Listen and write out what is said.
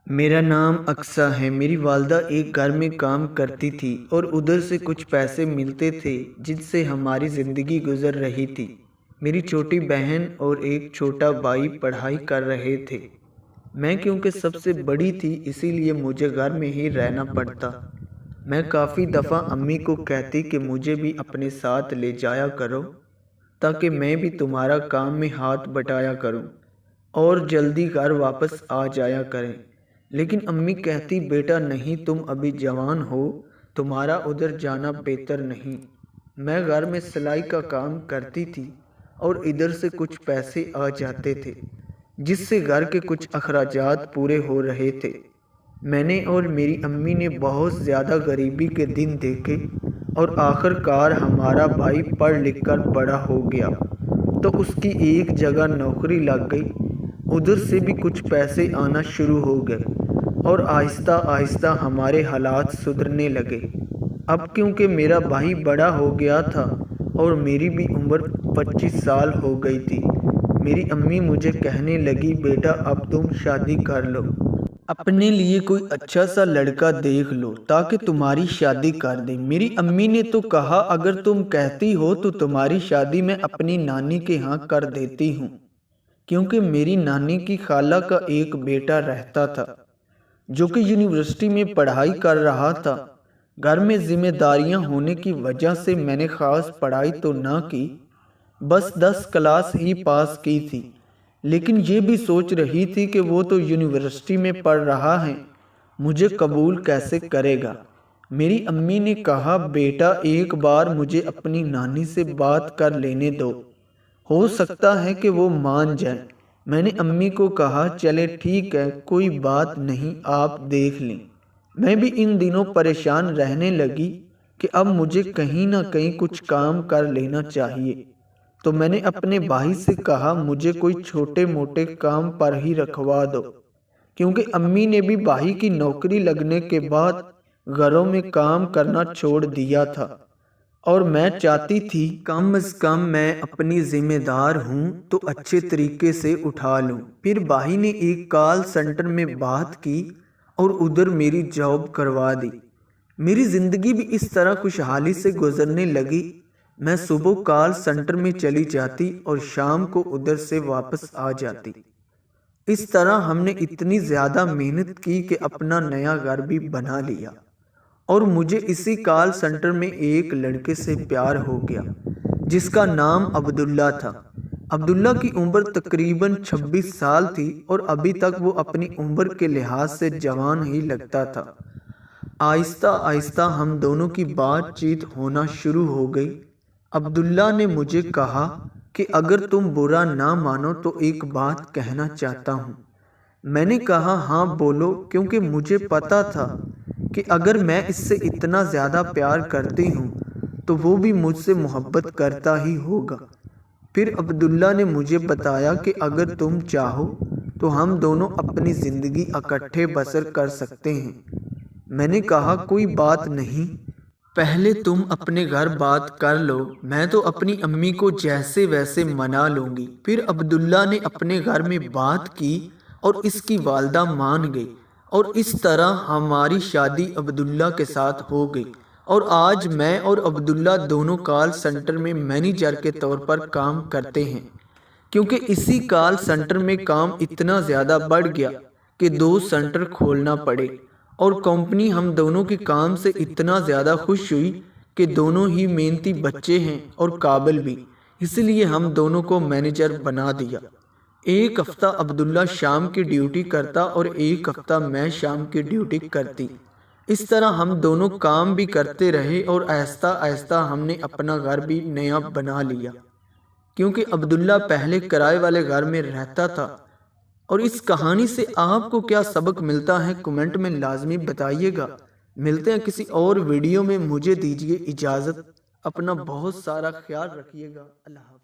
मेरा नाम अक्सा है। मेरी वालदा एक घर में काम करती थी और उधर से कुछ पैसे मिलते थे जिनसे हमारी ज़िंदगी गुजर रही थी। मेरी छोटी बहन और एक छोटा भाई पढ़ाई कर रहे थे। मैं क्योंकि सबसे बड़ी थी इसीलिए मुझे घर में ही रहना पड़ता। मैं काफ़ी दफ़ा अम्मी को कहती कि मुझे भी अपने साथ ले जाया करो ताकि मैं भी तुम्हारा काम में हाथ बटाया करूं और जल्दी घर वापस आ जाया करें। लेकिन अम्मी कहती बेटा नहीं, तुम अभी जवान हो, तुम्हारा उधर जाना बेहतर नहीं। मैं घर में सिलाई का काम करती थी और इधर से कुछ पैसे आ जाते थे जिससे घर के कुछ अखराजात पूरे हो रहे थे। मैंने और मेरी अम्मी ने बहुत ज़्यादा गरीबी के दिन देखे और आखिरकार हमारा भाई पढ़ लिख कर बड़ा हो गया तो उसकी एक जगह नौकरी लग गई। उधर से भी कुछ पैसे आना शुरू हो गए और आहिस्ता आहिस्ता हमारे हालात सुधरने लगे। अब क्योंकि मेरा भाई बड़ा हो गया था और मेरी भी उम्र 25 साल हो गई थी, मेरी अम्मी मुझे कहने लगी बेटा अब तुम शादी कर लो, अपने लिए कोई अच्छा सा लड़का देख लो ताकि तुम्हारी शादी कर दे। मेरी अम्मी ने तो कहा अगर तुम कहती हो तो तुम्हारी शादी मैं अपनी नानी के यहाँ कर देती हूँ, क्योंकि मेरी नानी की खाला का एक बेटा रहता था जो कि यूनिवर्सिटी में पढ़ाई कर रहा था। घर में जिम्मेदारियां होने की वजह से मैंने खास पढ़ाई तो ना की, बस 10 क्लास ही पास की थी। लेकिन ये भी सोच रही थी कि वो तो यूनिवर्सिटी में पढ़ रहा है, मुझे कबूल कैसे करेगा। मेरी अम्मी ने कहा बेटा एक बार मुझे अपनी नानी से बात कर लेने दो, हो सकता है कि वो मान जाए। मैंने अम्मी को कहा चले ठीक है, कोई बात नहीं, आप देख लें। मैं भी इन दिनों परेशान रहने लगी कि अब मुझे कहीं ना कहीं कुछ काम कर लेना चाहिए। तो मैंने अपने भाई से कहा मुझे कोई छोटे मोटे काम पर ही रखवा दो, क्योंकि अम्मी ने भी भाई की नौकरी लगने के बाद घरों में काम करना छोड़ दिया था और मैं चाहती थी कम से कम मैं अपनी जिम्मेदार हूँ तो अच्छे तरीके से उठा लूँ। फिर भाई ने एक कॉल सेंटर में बात की और उधर मेरी जॉब करवा दी। मेरी ज़िंदगी भी इस तरह खुशहाली से गुजरने लगी। मैं सुबह कॉल सेंटर में चली जाती और शाम को उधर से वापस आ जाती। इस तरह हमने इतनी ज़्यादा मेहनत की कि अपना नया घर भी बना लिया और मुझे इसी कॉल सेंटर में एक लड़के से प्यार हो गया जिसका नाम अब्दुल्ला था। अब्दुल्ला की उम्र तकरीबन 26 साल थी और अभी तक वो अपनी उम्र के लिहाज से जवान ही लगता था। आहिस्ता आहिस्ता हम दोनों की बातचीत होना शुरू हो गई। अब्दुल्ला ने मुझे कहा कि अगर तुम बुरा ना मानो तो एक बात कहना चाहता हूँ। मैंने कहा हाँ बोलो, क्योंकि मुझे पता था कि अगर मैं इससे इतना ज़्यादा प्यार करती हूँ तो वो भी मुझसे मोहब्बत करता ही होगा। फिर अब्दुल्ला ने मुझे बताया कि अगर तुम चाहो तो हम दोनों अपनी ज़िंदगी इकट्ठे बसर कर सकते हैं। मैंने कहा कोई बात नहीं, पहले तुम अपने घर बात कर लो, मैं तो अपनी अम्मी को जैसे वैसे मना लूँगी। फिर अब्दुल्ला ने अपने घर में बात की और इसकी वालदा मान गई और इस तरह हमारी शादी अब्दुल्ला के साथ हो गई और आज मैं और अब्दुल्ला दोनों कॉल सेंटर में मैनेजर के तौर पर काम करते हैं। क्योंकि इसी कॉल सेंटर में काम इतना ज़्यादा बढ़ गया कि 2 सेंटर खोलना पड़े और कंपनी हम दोनों के काम से इतना ज़्यादा खुश हुई कि दोनों ही मेहनती बच्चे हैं और काबिल भी, इसलिए हम दोनों को मैनेजर बना दिया। एक हफ्ता अब्दुल्ला शाम की ड्यूटी करता और एक हफ्ता मैं शाम की ड्यूटी करती। इस तरह हम दोनों काम भी करते रहे और आहिस्ता आहिस्ता हमने अपना घर भी नया बना लिया, क्योंकि अब्दुल्ला पहले किराए वाले घर में रहता था। और इस कहानी से आपको क्या सबक मिलता है कमेंट में लाजमी बताइएगा। मिलते हैं किसी और वीडियो में, मुझे दीजिए इजाज़त, अपना बहुत सारा ख्याल रखिएगा। अल्लाह।